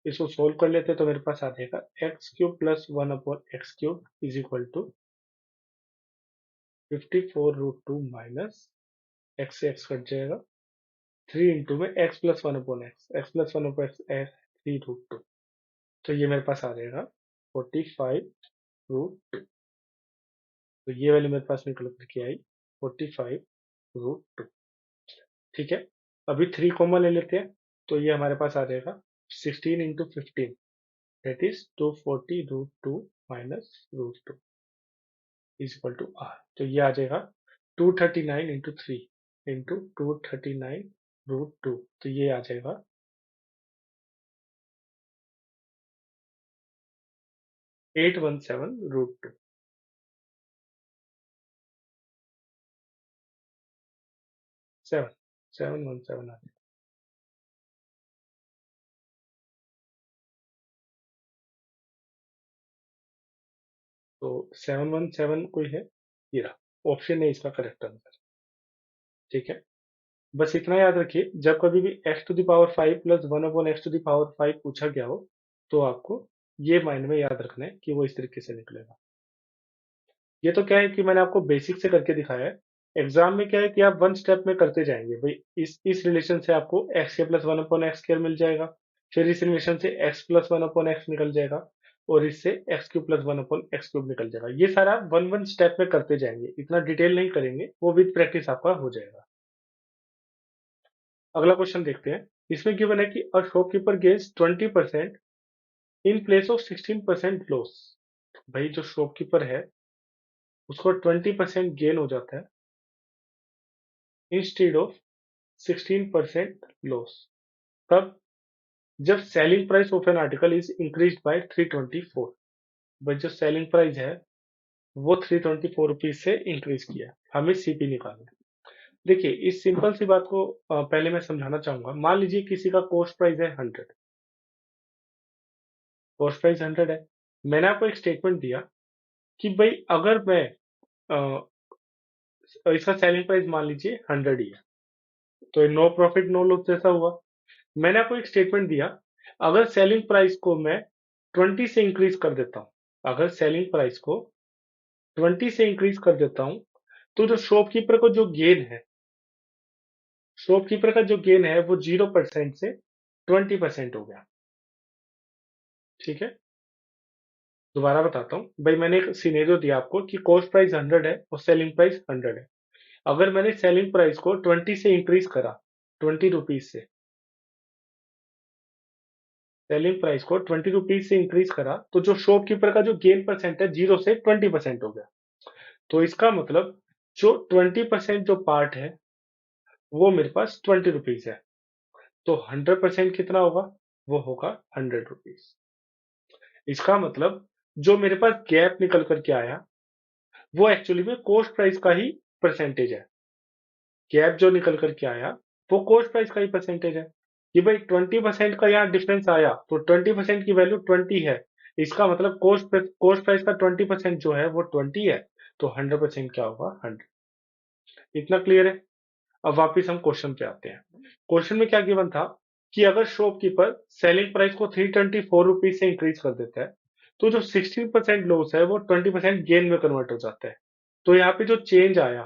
इसको सोल्व कर लेते तो मेरे पास आ जाएगा x cube plus one upon x cube is equal to 54√2 minus x से एक्स कट जाएगा, 3 इंटू में x plus one upon x, x plus one upon x 3√2। तो ये मेरे पास आ जाएगा 45√2। तो ये वैल्यू मेरे पास निकल करके आई 45√2। ठीक है, अभी 3 कॉमन ले लेते हैं, तो ये हमारे पास आ जाएगा 16 into 15, that is 240√2 minus root two is equal to R. तो ये आ जाएगा 239 इंटू 3 इंटू 239√2, तो ये आ जाएगा 817√2। 717 आ जाएगा। तो 717 कोई है, ये रहा ऑप्शन है इसका करेक्ट आंसर। ठीक है, बस इतना याद रखिए, जब कभी भी x to the power 5 plus one upon x to the power 5 पूछा गया हो, तो आपको ये माइंड में याद रखना है कि वो इस तरीके से निकलेगा। ये तो क्या है कि मैंने आपको बेसिक से करके दिखाया है। एग्जाम में क्या है कि आप वन स्टेप में करते जाएंगे भाई। इस रिलेशन से आपको एक्स के plus one upon x square मिल जाएगा, फिर इस रिलेशन से x plus one upon x निकल जाएगा, और इससे x cube plus one upon x cube निकल जाएगा। ये सारा वन वन स्टेप में करते जाएंगे, इतना डिटेल नहीं करेंगे, वो विद प्रैक्टिस आपका हो जाएगा। अगला क्वेश्चन देखते हैं। इसमें गिवन है कि a shopkeeper gains 20% in place of 16% loss. भाई जो शॉपकीपर है उसको 20% गेन हो जाता है इंस्टेड ऑफ 16% लॉस। तब जब selling price of an article is increase by 324। भाई जो सेलिंग प्राइस है वो 324 रुपीज से इंक्रीज किया, हमें सीपी निकालना है। देखिए इस सिंपल सी बात को पहले मैं समझाना चाहूंगा। मान लीजिए किसी का कॉस्ट प्राइस है 100, कॉस्ट प्राइस 100 है। मैंने आपको एक स्टेटमेंट दिया कि भाई अगर मैं अ, इसका सेलिंग प्राइस मान लीजिए 100 ही है, तो नो प्रॉफिट नो लॉस जैसा हुआ। मैंने आपको एक स्टेटमेंट दिया, अगर सेलिंग प्राइस को मैं 20 से इंक्रीज कर देता हूं, अगर सेलिंग प्राइस को 20 से इंक्रीज कर देता हूं, तो जो शॉपकीपर को जो गेन है, शॉपकीपर का जो गेन है वो 0% से 20% हो गया। ठीक है, दोबारा बताता हूँ भाई। मैंने एक सिनेरियो दिया आपको कि कॉस्ट प्राइस 100 है और सेलिंग प्राइस 100 है। अगर मैंने सेलिंग प्राइस को 20 से इंक्रीज करा, 20 रुपीज से, सेलिंग प्राइस को 20 रुपीज से इंक्रीज करा, तो जो शॉपकीपर का जो गेन परसेंट है 0 से 20% हो गया। तो इसका मतलब जो 20% जो पार्ट है वो मेरे पास 20 रुपीज है, तो 100% कितना होगा, वो होगा 100 रुपीज। इसका मतलब जो मेरे पास गैप निकल करके आया वो एक्चुअली में कॉस्ट प्राइस का ही परसेंटेज है। गैप जो निकल करके आया वो कॉस्ट प्राइस का ही परसेंटेज है। कि भाई 20% का यहाँ डिफरेंस आया, तो 20% की वैल्यू 20 है। इसका मतलब कॉस्ट प्राइस का 20% जो है वो 20 है, तो 100% क्या होगा, 100। इतना क्लियर है। अब वापिस हम क्वेश्चन पे आते हैं। क्वेश्चन में क्या गिवन था कि अगर शॉपकीपर सेलिंग प्राइस को 324 रुपीज से इंक्रीज कर देता है, तो जो 16% लॉस है वो 20% गेन में कन्वर्ट हो जाता है। तो यहाँ पे जो चेंज आया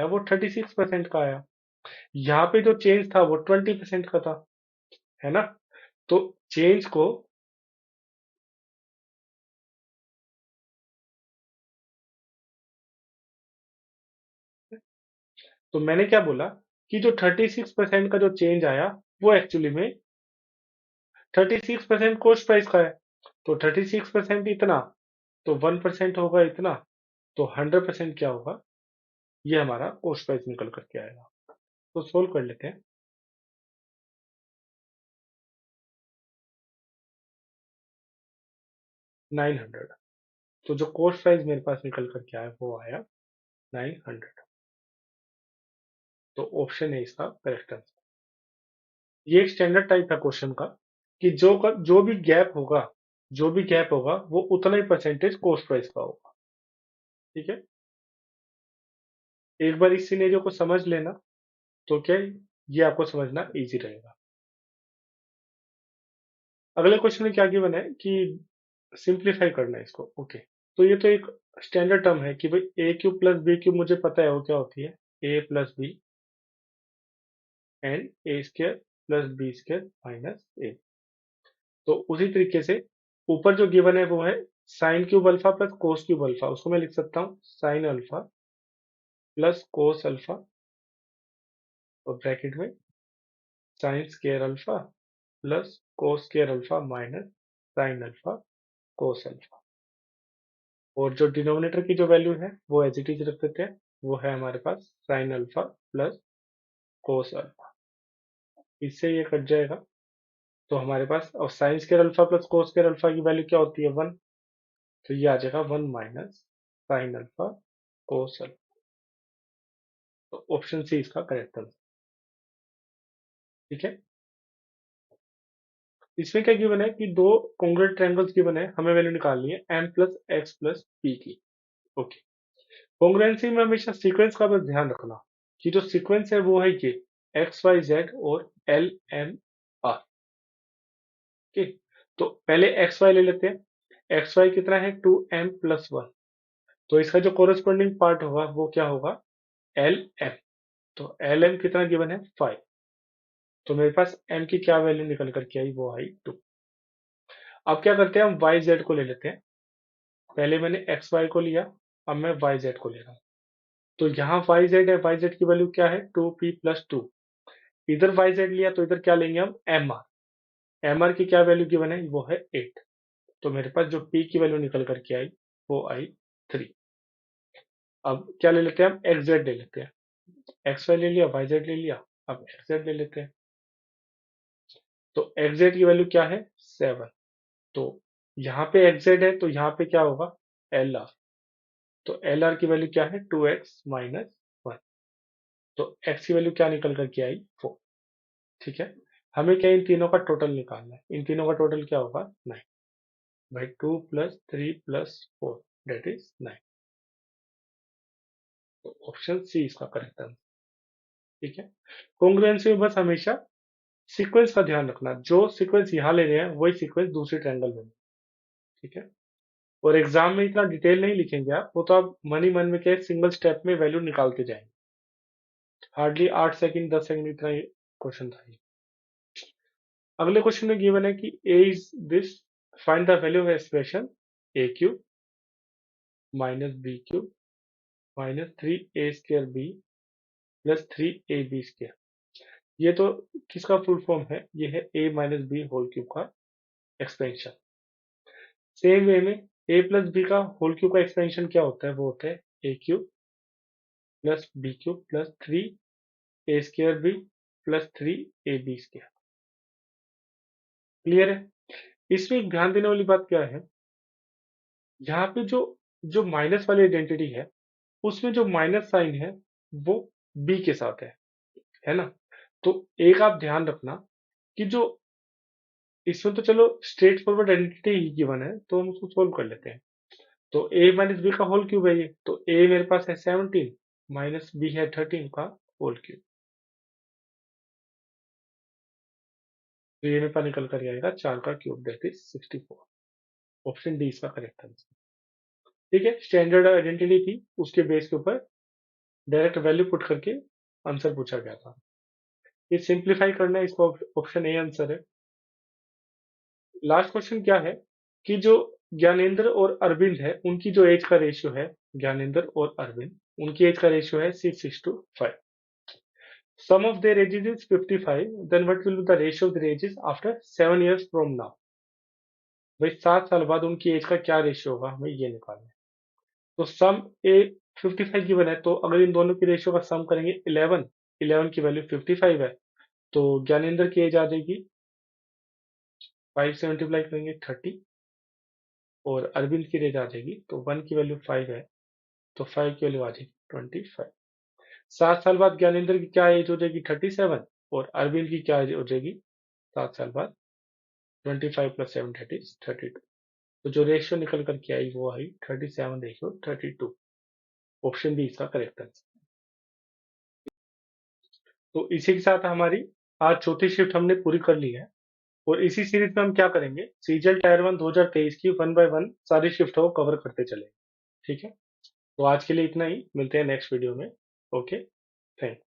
वो 36% का आया। यहाँ पे जो चेंज था वो 20% का था, है ना। तो चेंज को, तो मैंने क्या बोला कि जो 36% का जो चेंज आया वो एक्चुअली में 36% कॉस्ट प्राइस का है। तो 36% इतना, तो 1% होगा इतना, तो 100% क्या होगा, ये हमारा कॉस्ट प्राइस निकल करके आएगा। तो सोल्व कर लेते हैं। 900। तो जो कॉस्ट प्राइस मेरे पास निकल करके आया वो आया 900। तो ऑप्शन है इसका करेक्ट आंसर। ये एक स्टैंडर्ड टाइप है क्वेश्चन का कि जो भी गैप होगा वो उतना ही परसेंटेज कॉस्ट प्राइस का होगा। ठीक है, एक बार इस सिनेरियो को समझ लेना तो क्या है, ये आपको समझना इजी रहेगा। अगले क्वेश्चन में क्या गिवन है कि सिंप्लीफाई करना है इसको। ओके, तो ये तो एक स्टैंडर्ड टर्म है कि भाई a cube plus B cube मुझे पता है वो क्या होती है, a plus b and a square plus b square minus a. तो उसी तरीके से ऊपर जो गिवन है वो है sine cube alpha plus cos cube alpha, उसको मैं लिख सकता हूँ sign alpha plus cos alpha और ब्रैकेट में sign square alpha plus cos square alpha minus sine alpha cos alpha. और जो डिनोमिनेटर की जो वैल्यू है वो एज इट इज रख देते हैं, वो है हमारे पास sine alpha plus cos alpha. इससे ये कट जाएगा, तो हमारे पास और sine square alpha plus cos square alpha की वैल्यू क्या होती है 1, तो ये आ जाएगा 1 minus sine alpha cos alpha. तो ऑप्शन सी इसका करेक्ट आंसर। ठीक है, इसमें क्या गिवन है कि दो कॉन्ग्रुएंट ट्रायंगल्स गिवन है, हमें वैल्यू निकालनी है m plus x plus P की। ओके, कॉन्ग्रुएंसी में हमेशा सीक्वेंस का बस ध्यान रखना कि जो सीक्वेंस है वो है ये एक्स वाई जेड और एल एम आर। ठीक, तो पहले एक्स वाई ले लेते हैं। एक्स वाई कितना है 2m प्लस 1, तो इसका जो कोरस्पॉन्डिंग पार्ट होगा वो क्या होगा एल एम। तो एल एम कितना गिवन है 5, तो मेरे पास m की क्या वैल्यू निकल करके आई वो आई 2। अब क्या करते हैं हम वाई जेड को ले लेते हैं। पहले मैंने एक्स वाई को लिया, अब मैं वाई जेड को ले रहा हूँ। तो यहाँ वाई जेड है, वाई जेड की वैल्यू क्या है 2p+2। इधर वाई जेड लिया तो इधर क्या लेंगे हम एम आर। एम आर की क्या वैल्यू गिवन है वो है 8। तो मेरे पास जो p की वैल्यू निकल करके आई वो आई 3। अब क्या ले लेते हैं हम एक्स जेड ले लेते हैं। एक्स वाई ले लिया, वाई जेड ले लिया, अब एक्स जेड ले लेते हैं। तो एक्स जेड की वैल्यू क्या है 7। तो यहाँ पे एक्स जेड है तो यहाँ पे क्या होगा एल आर। तो एल आर की वैल्यू क्या है 2x माइनस 1। तो x की वैल्यू क्या निकल करके आई 4। ठीक है, हमें क्या इन तीनों का टोटल निकालना है। इन तीनों का टोटल क्या होगा 9। भाई 2 प्लस 3 प्लस 4 डेट इज 9। तो ऑप्शन सी इसका करेक्ट आंसर। ठीक है, कॉन्ग्रुएंसी में बस हमेशा सीक्वेंस का ध्यान रखना, जो सीक्वेंस यहाँ ले रहे हैं वही सीक्वेंस दूसरे ट्रायंगल में। ठीक है, और एग्जाम में इतना डिटेल नहीं लिखेंगे आप, वो तो आप मन ही मन में क्या सिंगल स्टेप में वैल्यू निकालते जाएंगे। हार्डली 8 सेकंड 10 सेकंड इतना ही क्वेश्चन था ये। अगले क्वेश्चन में गिवन है कि a is this, find the value of expression a cube minus B cube minus 3a² b plus 3ab square. ये तो किसका फुल फॉर्म है, ये है a minus B whole cube का एक्सपेंशन। सेम वे में a प्लस बी का whole cube का एक्सपेंशन क्या होता है, वो होता है a cube plus B cube plus 3a² b plus 3ab square. Clear है। इसमें एक ध्यान देने वाली बात क्या है, यहाँ पे जो जो माइनस वाली आइडेंटिटी है उसमें जो माइनस साइन है वो बी के साथ है ना। तो एक आप ध्यान रखना कि जो इसमें तो चलो स्ट्रेट फॉरवर्ड आइडेंटिटी ही गिवन है तो हम उसको सोल्व कर लेते हैं। तो ए माइनस बी का होल क्यूब है ये, तो ए मेरे पास है 17 माइनस बी है 13 का होल क्यूब। तो ये मेरे पास निकल कर आएगा 4 का cube that is 64। Option D इसका करेक्ट आंसर। ठीक है, स्टैंडर्ड आइडेंटिटी थी, उसके बेस के ऊपर डायरेक्ट वैल्यू पुट करके आंसर पूछा गया था। ये सिंप्लीफाई करना है, इसको ऑप्शन ए आंसर है। लास्ट क्वेश्चन क्या है कि जो ज्ञानेंद्र और अरविंद है उनकी जो एज का रेशियो है, ज्ञानेंद्र और अरविंद उनकी एज का रेशियो है 6:5। Sum of their ages is 55. Then what will be the ratio of their ages after 7 years from now? भाई 7 साल बाद उनकी एज का क्या रेशियो होगा, हमें ये निकालना है। तो सम ए 55 गिवन है, तो अगर इन दोनों की रेशियो का सम करेंगे 11, 11 की वैल्यू 55 है, तो ज्ञानेंद्र की एज आ जाएगी 5 से मल्टीप्लाई करेंगे 30, और अरविंद की एज आ जाएगी, तो 1 की वैल्यू 5 है, तो 5 की वैल्यू आ जाएगी 25। 7 साल बाद ज्ञानेंद्र की क्या एज हो जाएगी 37, और अरविंद की क्या एज हो जाएगी 7 साल बाद 25 प्लस 7 दैट इज 32। तो जो रेशियो निकल करके आई वो आई 37:32। ऑप्शन बी इसका करेक्ट आंसर। तो इसी के साथ हमारी आज चौथी शिफ्ट हमने पूरी कर ली है, और इसी सीरीज में हम क्या करेंगे, सीजीएल टायर 1 2023 की 1 बाय 1 सारी शिफ्टों को कवर करते चलेंगे। ठीक है, तो आज के लिए इतना ही, मिलते हैं नेक्स्ट वीडियो में। Okay, thanks.